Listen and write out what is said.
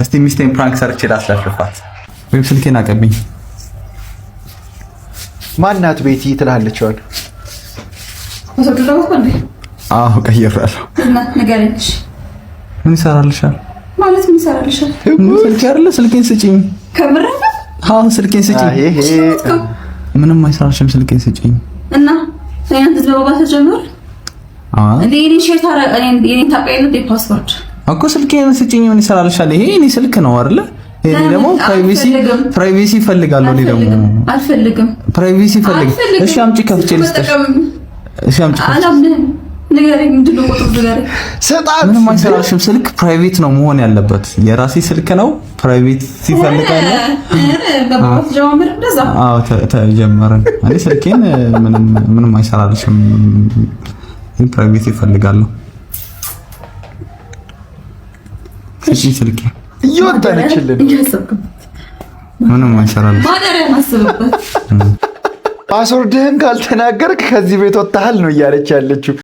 እስቲ ሚስቴን ፕራንክ ሰርቼ ላስለፍፋት። ወይም ስልኬን አቀብኝ። ማናት ቤቲ ትላለች። አዎ ቀይራለሁ። ንገረኝ። ምን ይሰራልሻል? ማለት ምን ይሰራልሻል? ስልኬ አይደለ? ስልኬን ስጪኝ። ከምር? አዎ ስልኬን ስጪኝ። ምንም አይሰራልሽም። ስልኬን ስጪኝ እና ያንተ ዘባባ ተጀመረ። እንዴ እኔ ሼታራ እኔ ታውቂያለሽ ፓስወርድ እኮ ስልኬን ስጪኝ። ምን ይሰራልሻል? ይሄ እኔ ስልክ ነው አይደለ? ይሄ ደግሞ ፕራይቬሲ ይፈልጋለሁ። እኔ ደግሞ አልፈልግም። ፕራይቬሲ ይፈልግ። እሺ አምጪ ከፍቼ ልስጥሽ። እሺ አምጪ። አላምንም። ንገረኝ። ምንድን ነው ቁጥሩ? ንገረኝ። ምንም አይሰራልሽም። ስልክ ፕራይቬት ነው መሆን ያለበት። የራሴ ስልክ ነው። ፕራይቬት ሲፈልጋለ አዎ ተጀመረን። እኔ ስልኬን ምንም አይሰራልሽም። ፕራይቬት ይፈልጋለሁ። ስልኬ እየወጣችልን ምንም አይሰራልሽም። ማደሪያ ማስበበት ፓስወርድህን ካልተናገርክ ከዚህ ቤት ወጣሃል ነው እያለች ያለችው።